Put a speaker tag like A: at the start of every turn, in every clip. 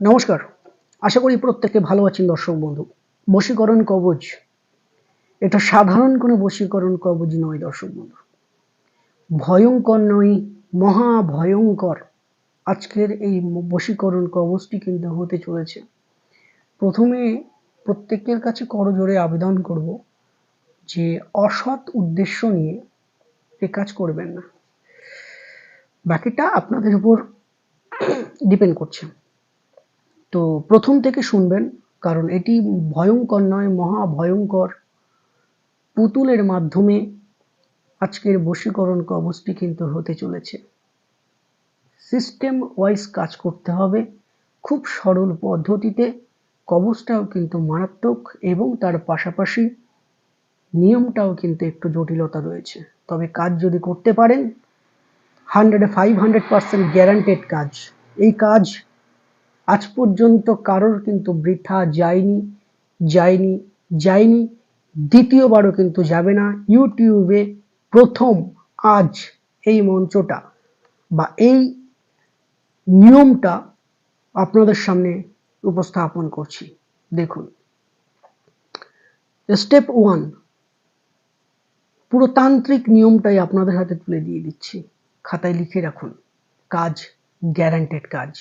A: নমস্কার, আশা করি প্রত্যেকে ভালো আছেন দর্শক বন্ধু। বশীকরণ কবচ এটা সাধারণ কোনো বশীকরণ কবচ নয় দর্শক বন্ধু। ভয়ঙ্কর নয়, মহা ভয়ঙ্কর আজকের এই বশীকরণ কবচটি কিন্তু হতে চলেছে। প্রথমে প্রত্যেকের কাছে করজোড়ে আবেদন করব যে অসৎ উদ্দেশ্য নিয়ে এ কাজ করবেন না। বাকিটা আপনাদের উপর ডিপেন্ড করছে। তো প্রথম থেকে শুনবেন, কারণ এটি ভয়ঙ্কর নয়, মহা ভয়ঙ্কর। পুতুলের মাধ্যমে আজকের বশীকরণ কবচটি কিন্তু হতে চলেছে। সিস্টেম ওয়াইজ কাজ করতে হবে, খুব সরল পদ্ধতিতে। কবচটাও কিন্তু মারাত্মক এবং তার পাশাপাশি নিয়মটাও কিন্তু একটু জটিলতা রয়েছে। তবে কাজ যদি করতে পারেন 500% গ্যারান্টেড কাজ। এই কাজ আজ পর্যন্ত কারোর কিন্তু বৃথা যায়নি, দ্বিতীয়বারও কিন্তু যাবে না। ইউটিউবে প্রথম আজ এই মঞ্চটা বা এই নিয়মটা আপনাদের সামনে উপস্থাপন করছি। দেখুন, স্টেপ 1 পুরো তান্ত্রিক নিয়মটাই আপনাদের হাতে তুলে দিয়ে দিচ্ছি, খাতায় লিখে রাখুন। কাজ গ্যারান্টেড কাজ।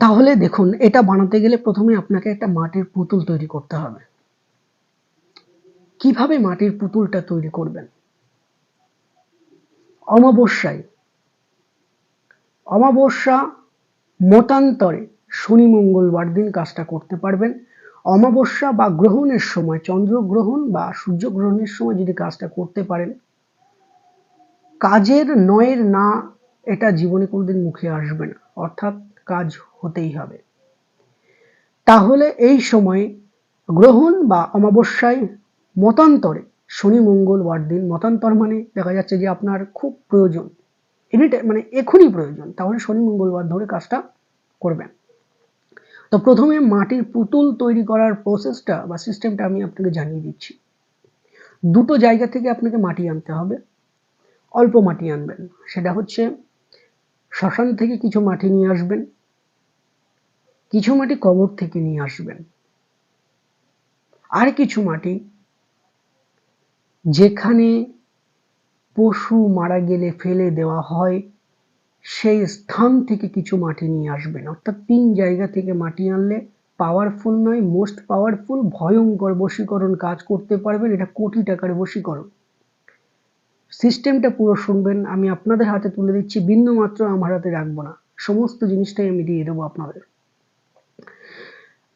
A: তাহলে দেখুন, এটা বানাতে গেলে প্রথমে আপনাকে একটা মাটির পুতুল তৈরি করতে হবে। কিভাবে মাটির পুতুলটা তৈরি করবেন? অমাবস্যা মতান্তরে শনি মঙ্গলবার দিন কাজটা করতে পারবেন। অমাবস্যা বা গ্রহণের সময়, চন্দ্রগ্রহণ বা সূর্যগ্রহণের সময় যদি কাজটা করতে পারেন, কাজের নয়ের না এটা জীবনে কোনোদিন মুখে আসবে না, অর্থাৎ কাজ হতেই হবে। তাহলে এই সময় গ্রহণ বা অমাবস্যায় মতান্তরে শনি মঙ্গলবার দিন, মতান্তর মানে দেখা যাচ্ছে যে আপনার খুব প্রয়োজন, মানে এখনই প্রয়োজন, তাহলে শনি মঙ্গলবার ধরে কাজটা করবেন। তো প্রথমে মাটির পুতুল তৈরি করার প্রসেসটা বা সিস্টেমটা আমি আপনাকে জানিয়ে দিচ্ছি। দুটো জায়গা থেকে আপনাকে মাটি আনতে হবে। অল্প মাটি আনবেন, সেটা হচ্ছে শ্মশান থেকে কিছু মাটি নিয়ে আসবেন, কিছু মাটি কবর থেকে নিয়ে আসবেন, আর কিছু মাটি যেখানে পশু মারা গেলে ফেলে দেওয়া হয় সেই স্থান থেকে কিছু মাটি নিয়ে আসবেন। অর্থাৎ 3 জায়গা থেকে মাটি আনলে পাওয়ারফুল নয়, মোস্ট পাওয়ারফুল, ভয়ঙ্কর বশীকরণ কাজ করতে পারবেন। এটা কোটি টাকার বশীকরণ। সিস্টেমটা পুরো শুনবেন, আমি আপনাদের হাতে তুলে দিচ্ছি, বিন্দু মাত্র আমার হাতে রাখবো না, সমস্ত জিনিসটাই আমি দিয়ে দেবো আপনাদের।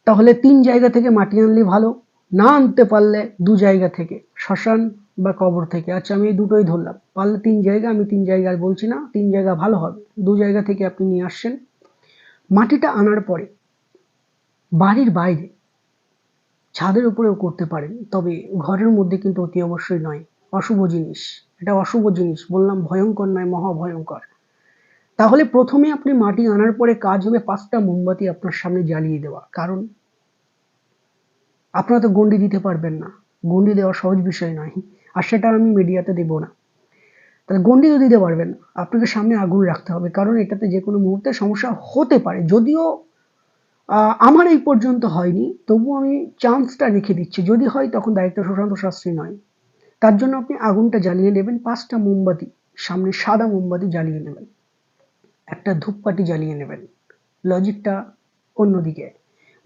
A: তাহলে 3 জায়গা থেকে মাটি আনলে ভালো, না আনতে পারলে 2 জায়গা থেকে, শ্মশান বা কবর থেকে। আচ্ছা, আমি এই দুটোই ধরলাম, পারলে 3 জায়গা, আমি 3 জায়গায় বলছি না, 3 জায়গা ভালো হবে। 2 জায়গা থেকে আপনি নিয়ে আসছেন। মাটিটা আনার পরে বাড়ির বাইরে ছাদের উপরেও করতে পারেন, তবে ঘরের মধ্যে কিন্তু অতি অবশ্যই নয়, অশুভ জিনিস। এটা অশুভ জিনিস, বললাম ভয়ঙ্কর নয়, মহা ভয়ঙ্কর। তাহলে প্রথমে আপনি মাটি আনার পরে কাজ হবে 5টা মোমবাতি আপনার সামনে জ্বালিয়ে দেওয়া। কারণ আপনারা তো গণ্ডি দিতে পারবেন না, গণ্ডি দেওয়া সহজ বিষয় নয়, আর সেটা আমি মিডিয়াতে দেব না। তাহলে গণ্ডিও দিতে পারবেন না, আপনাকে সামনে আগুন রাখতে হবে, কারণ এটাতে যে কোনো মুহূর্তে সমস্যা হতে পারে। যদিও আমার এই পর্যন্ত হয়নি, তবুও আমি চান্সটা রেখে দিচ্ছি, যদি হয় তখন দায়িত্ব সুশান্ত শাস্ত্রী নয়। তার জন্য আপনি আগুনটা জ্বালিয়ে নেবেন, 5টা মোমবাতি সামনে, সাদা মোমবাতি জ্বালিয়ে নেবেন, একটা ধূপকাঠি জ্বালিয়ে নেবেন। লজিকটা অন্যদিকে,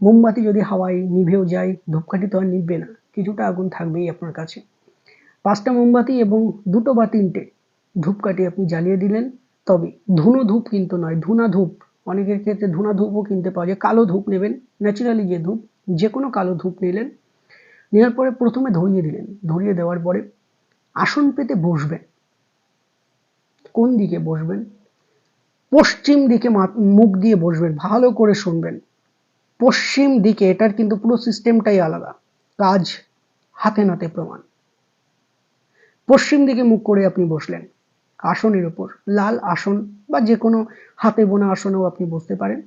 A: মোমবাতি যদি হাওয়ায় নিভেও যায়, ধূপকাঠি তো আর নিভবে না, কিছুটা আগুন থাকবেই আপনার কাছে। 5টা মোমবাতি এবং 2টো বা 3টে ধূপকাঠি আপনি জ্বালিয়ে দিলেন। তবে ধুনো ধূপ কিন্তু নয়, ধুনা ধূপ, অনেকের ক্ষেত্রে ধুনা ধূপও কিনতে পাওয়া যায়। কালো ধূপ নেবেন, ন্যাচারালি যে ধূপ, যে কোনো কালো ধূপ নিলেন। নেওয়ার পরে প্রথমে ধরিয়ে দিলেন, ধরিয়ে দেওয়ার পরে আসন পেতে বসবেন। কোন দিকে বসবেন? পশ্চিম দিকে মুখ দিয়ে বসবেন, ভালো করে শুনবেন। পশ্চিম দিকে, এটার কিন্তু পুরো সিস্টেমটাই আলাদা, কাজ হাতে নাতে প্রমাণ। পশ্চিম দিকে মুখ করে আপনি বসলেন আসনের উপর, লাল আসন বা যে কোনো হাতে বোনা আসনেও আপনি বসতে পারেন।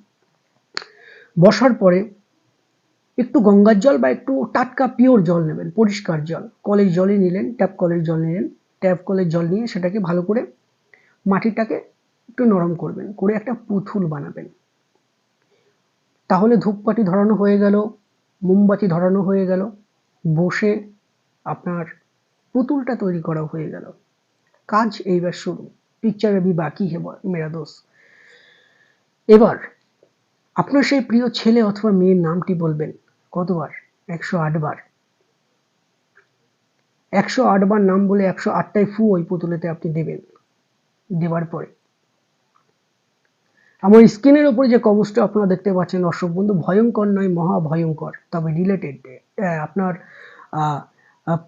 A: বসার পরে একটু গঙ্গার জল বা একটু টাটকা পিওর জল নেবেন, পরিষ্কার জল, কলের জলই নিলেন, ট্যাপ কলের জল নিলেন। ট্যাপ কলের জল নিয়ে সেটাকে ভালো করে মাটিটাকে একটু নরম করবেন, করে একটা পুতুল বানাবেন। তাহলে ধূপকাঠি ধরানো হয়ে গেল, মোমবাতি ধরানো হয়ে গেল, বসে আপনার পুতুলটা তৈরি করা হয়ে গেল। কাজ এইবার শুরু। পিকচার अभी বাকি है मेरा दोस्त। এবার আপনার সেই প্রিয় ছেলে অথবা মেয়ের নামটি বলবেন। কতবার? 108 বার। 108 বার নাম বলে 108টাই ফু ওই পুতুলেতে আপনি দেবেন। দেওয়ার পরে আমার স্ক্রিনের উপরে যে কবজটা আপনারা দেখতে পাচ্ছেন দর্শক বন্ধু, ভয়ঙ্কর নয়, মহা ভয়ঙ্কর, তবে রিলেটেড আপনার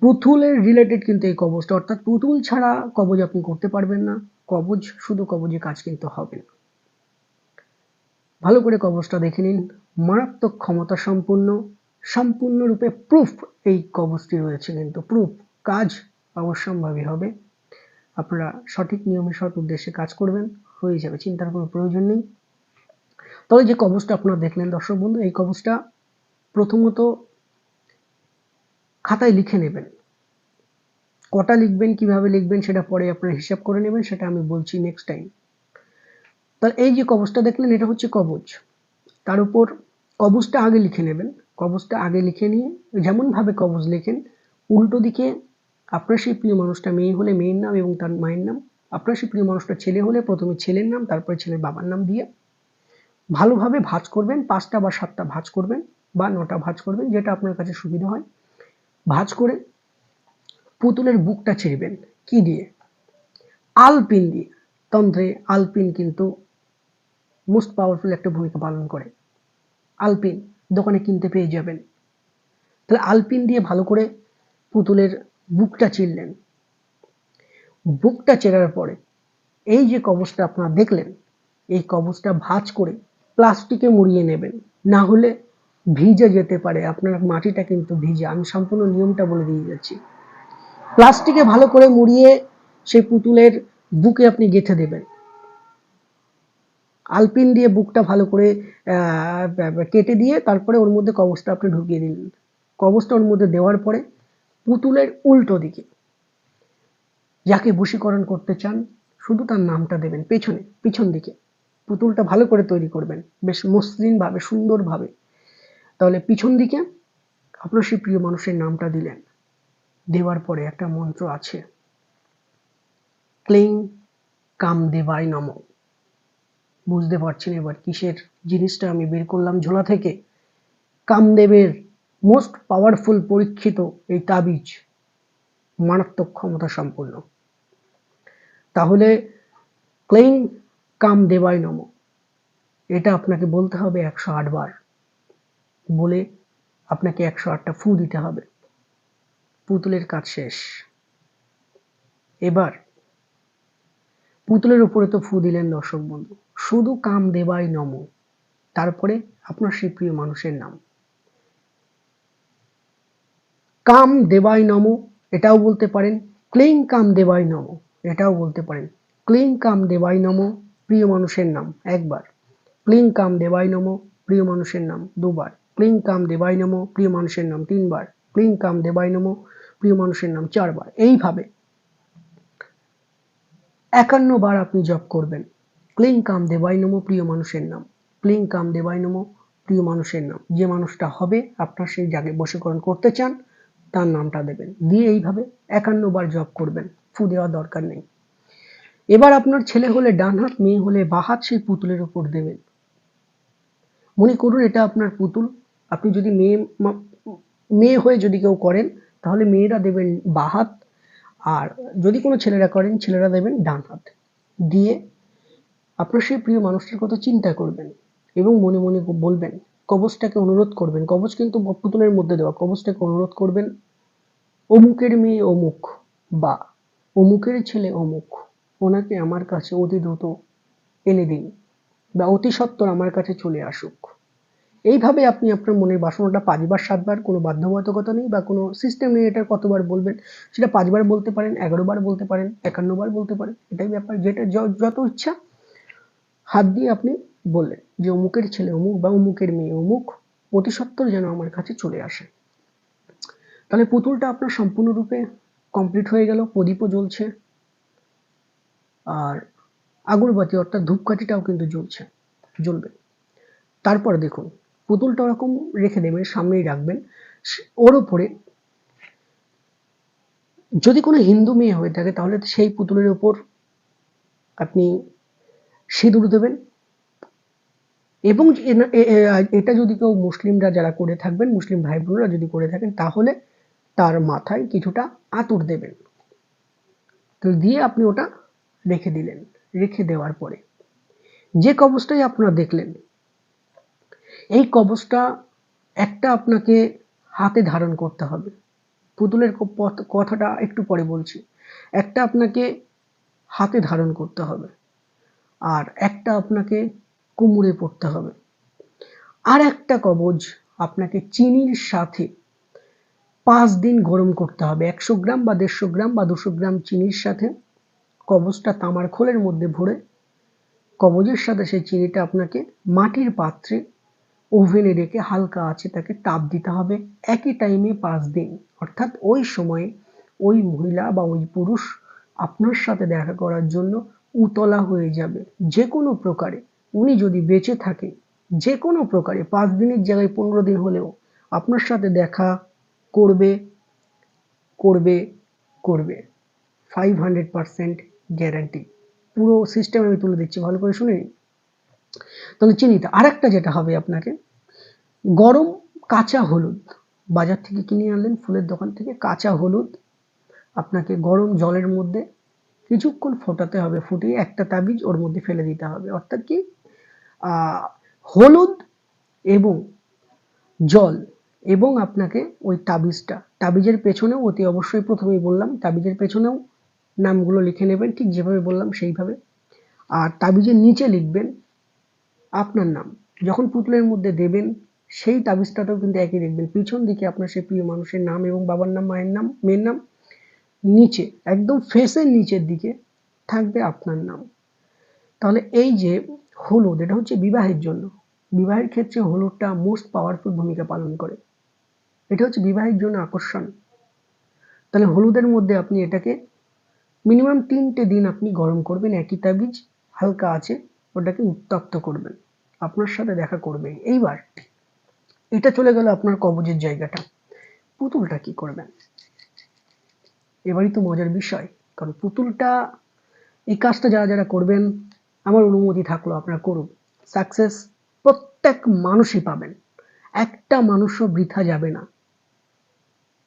A: পুতুলের রিলেটেড কিন্তু এই কবজটা, অর্থাৎ পুতুল ছাড়া কবজ আপনি করতে পারবেন না। কবজ শুধু কবজে কাজ কিন্তু হবে না। ভালো করে কবজটা দেখে নিন। মারাত্মক ক্ষমতা সম্পূর্ণ, সম্পূর্ণরূপে প্রুফ এই কবজটি রয়েছে, কিন্তু প্রুফ। কাজ অবশ্যম্ভাবী হবে। আপনারা সঠিক নিয়মে সৎ উদ্দেশ্যে কাজ করবেন, হয়ে যাবে, চিন্তার কোনো প্রয়োজন নেই। তবে যে কবজটা আপনারা দেখলেন দর্শক বন্ধু, এই কবজটা প্রথমত খাতায় লিখে নেবেন। কটা লিখবেন, কিভাবে লিখবেন সেটা পরে আপনারা হিসাব করে নেবেন, সেটা আমি বলছি নেক্সট টাইম। তাহলে এই যে কবজটা দেখলেন, এটা হচ্ছে কবজ। তার উপর কবজটা আগে লিখে নেবেন। কবজটা আগে লিখে নিয়ে যেমনভাবে কবজ লেখেন, উল্টো দিকে আপনার সেই প্রিয় মানুষটা মেয়ে হলে মেয়ের নাম এবং তার মায়ের নাম, আপনার সেই প্রিয় মানুষটা ছেলে হলে প্রথমে ছেলের নাম, তারপরে ছেলের বাবার নাম দিয়ে ভালোভাবে ভাঁজ করবেন। 5টা বা 7টা ভাঁজ করবেন বা 9টা ভাঁজ করবেন, যেটা আপনার কাছে সুবিধা হয়। ভাঁজ করে পুতুলের বুকটা ছিঁড়বেন। কি দিয়ে? আলপিন দিয়ে। তন্ত্রে আলপিন কিন্তু মোস্ট পাওয়ারফুল একটা ভূমিকা পালন করে। আলপিন দোকানে কিনতে পেয়ে যাবেন। তাহলে আলপিন দিয়ে ভালো করে পুতুলের বুকটা চিরলেন। বুকটা চেরার পরে এই যে কবজটা আপনারা দেখলেন, এই কবজটা ভাঁজ করে প্লাস্টিকে মুড়িয়ে নেবেন। না হলে ভিজে যেতে পারে, আপনার মাটিটা কিন্তু ভিজে। আমি সম্পূর্ণ নিয়মটা বলে দিয়ে যাচ্ছি। প্লাস্টিকে ভালো করে মুড়িয়ে সেই পুতুলের বুকে আপনি গেঁথে দেবেন। আলপিন দিয়ে বুকটা ভালো করে কেটে দিয়ে তারপরে ওর মধ্যে কবজটা আপনি ঢুকিয়ে দিলেন। কবজটা ওর মধ্যে দেওয়ার পরে পুতুলের উল্টো দিকে যাকে বশীকরণ করতে চান শুধু তার নামটা দেবেন। পিছন দিকে পুতুলটা ভালো করে তৈরি করবেন, বেশ মসৃণভাবে, সুন্দরভাবে। তাহলে পিছন দিকে আপনার সেই প্রিয় মানুষের নামটা দিলেন। দেওয়ার পরে একটা মন্ত্র আছে, ক্লিং কামদেবায় নমঃ। বুঝতে পারছেন এবার কিসের জিনিসটা আমি বের করলাম ঝোলা থেকে? কামদেবের মোস্ট পাওয়ারফুল পরীক্ষিত এই তাবিজ, মারাত্মক ক্ষমতা সম্পূর্ণ। তাহলে ক্লিং কামদেবায় নমঃ, এটা আপনাকে বলতে হবে 108 বার। বলে আপনাকে 108টা ফু দিতে হবে। পুতুলের কাজ শেষ। এবার পুতুলের উপরে তো ফু দিলেন দর্শক বন্ধু, শুধু কামদেবায় নমঃ, তারপরে আপনার সেই প্রিয় মানুষের নাম। কামদেবায় নমঃ এটাও বলতে পারেন, ক্লিং কামদেবায় নমঃ এটাও বলতে পারেন। ক্লিং কামদেবায় নমঃ প্রিয় মানুষের নাম একবার, ক্লিং কামদেবায় নমঃ প্রিয় মানুষের নাম 2 বার, ক্লিং কামদেবায় নমঃ প্রিয় মানুষের নাম 3 বার, ক্লিং কামদেবায় নমঃ প্রিয় মানুষের নাম 4 বার। এইভাবে 51 বার আপনি জপ করবেন। ক্লিং কামদেবায় নমঃ প্রিয় মানুষের নাম, ক্লিং কামদেবায় নমঃ প্রিয় মানুষের নাম। যে মানুষটা হবে আপনার সেই যাকে বশীকরণ করতে চান তার নামটা দেবেন। দিয়ে এইভাবে 51 বার জপ করবেন। ফু দেওয়ার দরকার নেই। এবার আপনার ছেলে হলে ডান হাত, মেয়ে হলে বাঁ হাত সেই পুতুলের উপর দেবেন। মনে করুন এটা আপনার পুতুল। আপনি যদি মেয়ে হয়ে যদি কেউ করেন তাহলে মেয়েরা দেবেন বাঁ হাত, আর যদি কোনো ছেলেরা করেন ছেলেরা দেবেন ডান হাত। দিয়ে আপনার সেই প্রিয় মানুষটার কথা চিন্তা করবেন এবং মনে মনে বলবেন, কবজটাকে অনুরোধ করবেন। কবজ কিন্তু পুতুলের মধ্যে দেওয়া। কবজটাকে অনুরোধ করবেন, অমুকের মেয়ে অমুক বা অমুকের ছেলে অমুক, ওনাকে আমার কাছে অতি দ্রুত এনে দিন বা অতি সত্বর আমার কাছে চলে আসুক। এইভাবে আপনি আপনার মনের বাসনাটা 5 বার 7 বার, কোনো বাধ্যবাধকতা নেই বা কোনো সিস্টেম নেই এটা কতবার বলবেন। সেটা 5 বার বলতে পারেন, 11 বার বলতে পারেন, 51 বার বলতে পারেন। এটাই ব্যাপার, যেটা যত ইচ্ছা হাত দিয়ে আপনি বললেন যে অমুকের ছেলে অমুক বা অমুকের মেয়ে অমুক অতি সত্বর যেন আমার কাছে চলে আসে। তাহলে পুতুলটা আপনার সম্পূর্ণরূপে কমপ্লিট হয়ে গেল। প্রদীপও জ্বলছে আর আগরবাতি অর্থাৎ ধূপকাঠিটাও কিন্তু জ্বলবে। তারপর দেখুন পুতুলটা ওরকম রেখে দেবেন, সামনেই রাখবেন। ওর উপরে যদি কোনো হিন্দু মেয়ে হয়ে থাকে তাহলে সেই পুতুলের ওপর আপনি সিঁদুর দেবেন। এবং এটা যদি কেউ মুসলিমরা যারা করে থাকবেন, মুসলিম ভাই বোনরা যদি করে থাকেন, তাহলে তার মাথায় কিছুটা আতর দেবেন। তো দিয়ে আপনি ওটা রেখে দিলেন। রেখে দেওয়ার পরে যে কবচটাই আপনারা দেখলেন, এই কবচটা একটা আপনাকে হাতে ধারণ করতে হবে। পুতুলের কথাটা একটু পরে বলছি। একটা আপনাকে হাতে ধারণ করতে হবে, আর একটা আপনাকে কোমরে পড়তে হবে। আর একটা কবচ আপনাকে চিনির সাথে 5 দিন গরম করতে হবে। 100 গ্রাম বা 150 গ্রাম বা 200 গ্রাম চিনির সাথে কবচটা তামার খোলের মধ্যে ভরে, কবচের সাথে সেই চিনিটা আপনাকে মাটির পাত্রে ওভেনে রেখে হালকা আঁচে তাকে তাপ দিতে হবে একই টাইমে 5 দিন। অর্থাৎ ওই সময়ে ওই মহিলা বা ওই পুরুষ আপনার সাথে দেখা করার জন্য উতলা হয়ে যাবে যে কোনো প্রকারে। উনি যদি বেঁচে থাকে যে কোনো প্রকারে 5 দিনের জায়গায় 15 দিন হলেও আপনার সাথে দেখা করবে করবে করবে 500% গ্যারান্টি। পুরো সিস্টেম আমি তুলে দিচ্ছি, ভালো করে শুনে নিন। তাহলে চিনিটা। আরেকটা যেটা হবে, আপনাকে গরম কাঁচা হলুদ বাজার থেকে কিনে আনলেন, ফুলের দোকান থেকে কাঁচা হলুদ আপনাকে গরম জলের মধ্যে কিছুক্ষণ ফোটাতে হবে। ফুটিয়ে একটা তাবিজ ওর মধ্যে ফেলে দিতে হবে। অর্থাৎ কি, হলুদ এবং জল এবং আপনাকে ওই তাবিজের পেছনেও অতি অবশ্যই প্রথমেই বললাম, তাবিজের পেছনেও নামগুলো লিখে নেবেন ঠিক যেভাবে বললাম সেইভাবে। আর তাবিজের নিচে লিখবেন আপনার নাম। যখন পুতুলের মধ্যে দেবেন সেই তাবিজটাতেও কিন্তু একই লিখবেন। পিছন দিকে আপনার সেই প্রিয় মানুষের নাম এবং বাবার নাম, মায়ের নাম, মেয়ের নাম। নিচে একদম ফেসের নিচের দিকে থাকবে আপনার নাম। তাহলে এই যে হলুদ, এটা হচ্ছে বিবাহের জন্য। বিবাহের ক্ষেত্রে হলুদটা মোস্ট পাওয়ারফুল ভূমিকা পালন করে। এটা হচ্ছে বিবাহের জন্য আকর্ষণ। তাহলে হলুদের মধ্যে আপনি এটাকে মিনিমাম 3টে দিন আপনি গরম করবেন। একই তাবিজ হালকা আছে ওটাকে উত্তপ্ত করবেন, আপনার সাথে দেখা করবে। এইবার এটা চলে গেল আপনার কবজের জায়গাটা। পুতুলটা কি করবেন? এবারই তো মজার বিষয়। কারণ পুতুলটা, এই কাজটা যারা যারা করবেন আমার অনুমতি থাকলো আপনারা করুন। সাকসেস প্রত্যেক মানুষই পাবেন। একটা মানুষও বৃথা যাবে না,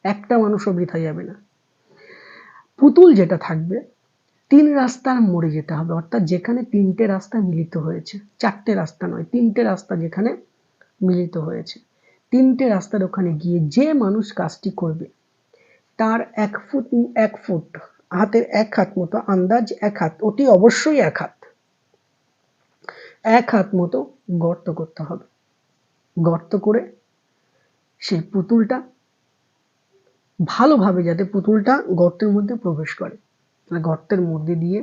A: একটা মানুষও বৃথা যাবে না। পুতুল যেটা থাকবে 3 রাস্তার মোড়ে যেতে হবে। অর্থাৎ যেখানে 3টে রাস্তা মিলিত হয়েছে, 4টে রাস্তা নয়, 3টে রাস্তা যেখানে মিলিত হয়েছে, 3টে রাস্তার ওখানে গিয়ে যে মানুষ কাজটি করবে তার 1 ফুট হাতের 1 হাত মতো, আন্দাজ 1 হাত, অতি অবশ্যই 1 হাত, 1 হাত মতো গর্ত করতে হবে। গর্ত করে সেই পুতুলটা ভালোভাবে যাতে পুতুলটা গর্তের মধ্যে প্রবেশ করে, গর্তের মধ্যে দিয়ে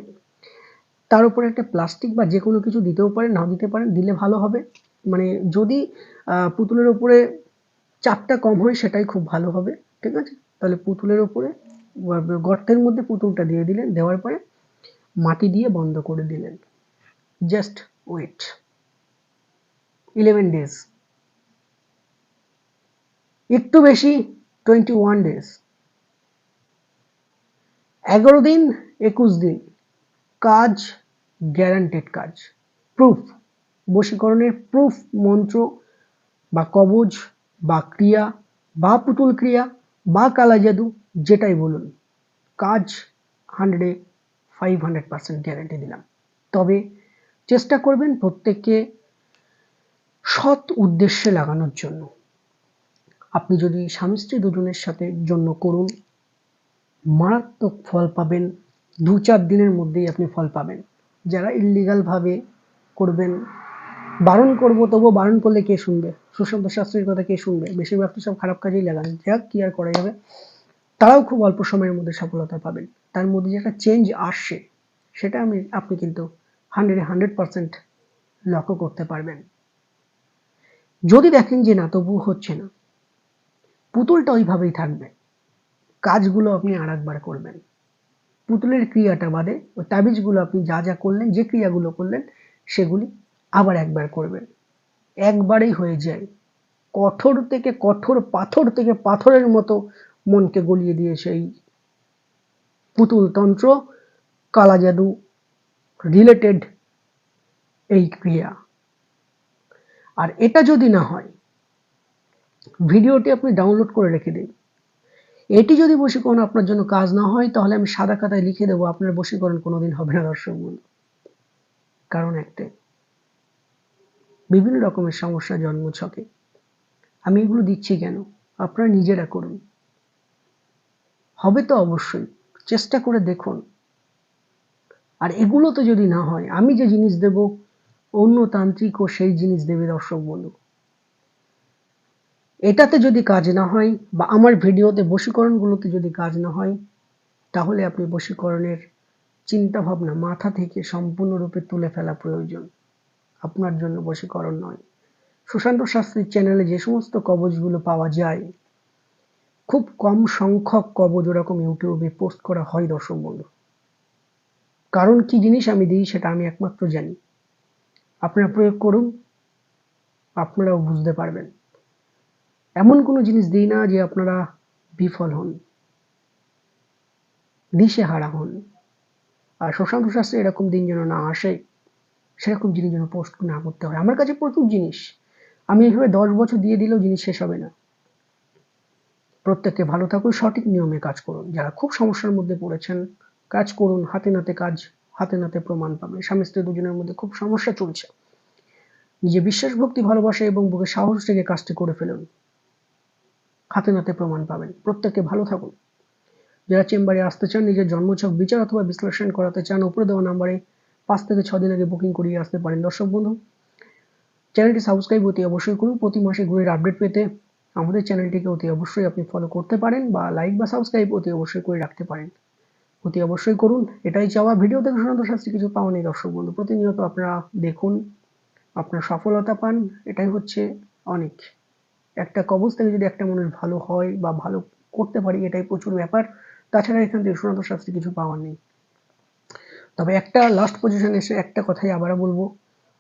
A: তার উপরে একটা প্লাস্টিক বা যে কোনো কিছু দিতেও পারেন, নাও দিতে পারেন, দিলে ভালো হবে। মানে যদি পুতুলের উপরে চাপটা কম হয় সেটাই খুব ভালো হবে, ঠিক আছে? তাহলে পুতুলের উপরে গর্তের মধ্যে পুতুলটা দিয়ে দিলেন, দেওয়ার পরে মাটি দিয়ে বন্ধ করে দিলেন। জাস্ট ওয়েট 11 ডেজ, একটু বেশি 21 ডেজ, 11 দিন 21 দিন, কাজ গ্যারান্টেড কাজ। প্রুফ, বশীকরণের প্রুফ মন্ত্র বা কবজ বা ক্রিয়া বা পুতুল ক্রিয়া বা কালা জাদু যেটাই বলুন, কাজ 500% গ্যারান্টি দিলাম। তবে চেষ্টা করবেন প্রত্যেককে সৎ উদ্দেশ্যে লাগানোর জন্য। আপনি যদি স্বামী স্ত্রী দুজনের সাথে জন্য করুন, মারাত্মক ফল পাবেন। 2-4 দিনের মধ্যেই আপনি ফল পাবেন। যারা ইল্লিগাল ভাবে করবেন, বারণ করবো, তবুও বারণ করলে কে শুনবে? সুশান্ত শাস্ত্রীর কথা কে শুনবে? বেশিরভাগ তো সব খারাপ কাজেই লাগান। যাক, কি আর করা যাবে। তারাও খুব অল্প সময়ের মধ্যে সফলতা পাবেন। তার মধ্যে যে একটা চেঞ্জ আসছে সেটা আপনি কিন্তু 100% লক্ষ্য করতে পারবেন। যদি দেখেন যে না, তবুও হচ্ছে না, পুতুলটা ওইভাবেই থাকবে, কাজগুলো আপনি আরেকবার করবেন। পুতুলের ক্রিয়াটা বাদে ওই তাবিজগুলো আপনি যা যা করলেন, যে ক্রিয়াগুলো করলেন সেগুলি আবার একবার করবেন। একবারেই হয়ে যায়, কঠোর থেকে কঠোর, পাথর থেকে পাথরের মতো মনকে গলিয়ে দিয়েছে এই পুতুল তন্ত্র, কালা জাদু রিলেটেড এই ক্রিয়া। আর এটা যদি না হয়, ভিডিওটি আপনি ডাউনলোড করে রেখে দিন। এটি যদি বশীকরণ আপনার জন্য কাজ না হয়, তাহলে আমি সাদা খাতায় লিখে দেবো আপনার বশীকরণ কোনোদিন হবে না দর্শক বন্ধু। কারণ একটাই, বিভিন্ন রকমের সমস্যা জন্মছকে। আমি এগুলো দিচ্ছি কেন? আপনারা নিজেরা করুন, হবে তো অবশ্যই, চেষ্টা করে দেখুন। আর এগুলো তো যদি না হয়, আমি যে জিনিস দেব অন্য তান্ত্রিকও সেই জিনিস দেবে দর্শক বন্ধু। এটাতে যদি কাজ না হয়, বা আমার ভিডিওতে বশীকরণগুলোতে যদি কাজ না হয়, তাহলে আপনি বশীকরণের চিন্তা ভাবনা মাথা থেকে সম্পূর্ণরূপে তুলে ফেলা প্রয়োজন। আপনার জন্য বশীকরণ নয়। সুশান্ত শাস্ত্রীর চ্যানেলে যে সমস্ত কবচগুলো পাওয়া যায়, খুব কম সংখ্যক কবচ ওরকম ইউটিউবে পোস্ট করা হয় দর্শক বন্ধু। কারণ কি জিনিস আমি দিই সেটা আমি একমাত্র জানি। আপনারা প্রয়োগ করুন, আপনারাও বুঝতে পারবেন। এমন কোনো জিনিস দিই না যে আপনারা বিফল হন, দিশেহারা হন। আর সুশান্ত শাস্ত্রী এরকম দিন যেন না আসে, সেরকম জিনিস যেন পোস্ট না করতে হয়। আমার কাছে প্রচুর জিনিস, আমি এইভাবে 10 বছর দিয়ে দিলেও জিনিস শেষ হবে না। প্রত্যেকে ভালো থাকুন, সঠিক নিয়মে কাজ করুন। যারা খুব সমস্যার মধ্যে পড়েছেন, কাজ করুন, হাতে নাতে কাজ, হাতে নাতে প্রমাণ পাবেন। স্বামী স্ত্রী দুজনের মধ্যে খুব সমস্যা চলছে, নিজে বিশ্বাস, ভক্তি, ভালোবাসা এবং বুকে সাহস থেকে কাজটি করে ফেলুন, হাতে নাতে প্রমাণ পাবেন। প্রত্যেকে ভালো থাকুন। যারা চেম্বারে আসতে চান, নিজের জন্মছক বিচার অথবা বিশ্লেষণ করাতে চান, উপরে দেওয়া নাম্বারে 5 থেকে 6 দিন আগে বুকিং করিয়ে আসতে পারেন। দর্শক বন্ধু, চ্যানেলটি সাবস্ক্রাইব অতি অবশ্যই করুন। প্রতি মাসে ঘুরের আপডেট পেতে আমাদের চ্যানেলটিকে অতি অবশ্যই আপনি ফলো করতে পারেন, বা লাইক বা সাবস্ক্রাইব অতি অবশ্যই করে রাখতে পারেন। অতি অবশ্যই করুন, এটাই চাওয়া। ভিডিও থেকে সুশান্ত শাস্ত্রী কিছু পাওয়া নেই দর্শক বন্ধু। প্রতিনিয়ত আপনারা দেখুন, আপনার সফলতা পান, এটাই হচ্ছে অনেক। একটা কবচ থেকে যদি একটা মানুষ ভালো হয় বা ভালো করতে পারি, এটাই প্রচুর ব্যাপার। তাছাড়া এখান থেকে সুশান্ত শাস্ত্রী কিছু পাওয়ার নেই। তবে একটা লাস্ট পজিশনে এসে একটা কথাই আবারও বলবো,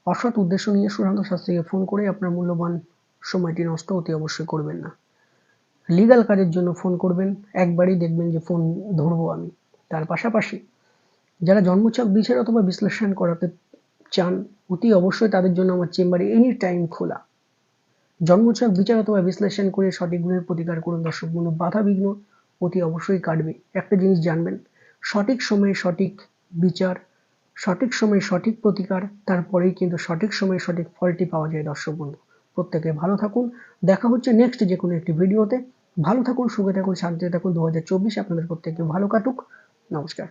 A: অসৎ উদ্দেশ্য নিয়ে সুশান্ত শাস্ত্রীকে ফোন করে আপনার মূল্যবান সময়টি নষ্ট অতি অবশ্যই করবেন না। লিগাল কাজের জন্য ফোন করবেন, একবারই দেখবেন যে ফোন ধরবো আমি। তার পাশাপাশি যারা জন্মছক বিচার অথবা বিশ্লেষণ করাতে চান, অতি অবশ্যই তাদের জন্য আমার চেম্বারে এনি টাইম খোলা। জন্মছক বিচার অথবা বিশ্লেষণ করে সঠিক গুণের প্রতিকার করুন দর্শক বন্ধু, বাধা বিঘ্ন অতি অবশ্যই কাটবে। একটা জিনিস জানবেন, সঠিক সময়ে সঠিক বিচার, সঠিক সময়ে সঠিক প্রতিকার, তারপরেই কিন্তু সঠিক সময়ে সঠিক ফলটি পাওয়া যায় দর্শক বন্ধু। প্রত্যেকে ভালো থাকুন, দেখা হচ্ছে নেক্সট যে কোনো একটি ভিডিওতে। ভালো থাকুন, সুখে থাকুন, শান্তিতে থাকুন। 2024 আপনাদের প্রত্যেককে ভালো কাটুক। নমস্কার।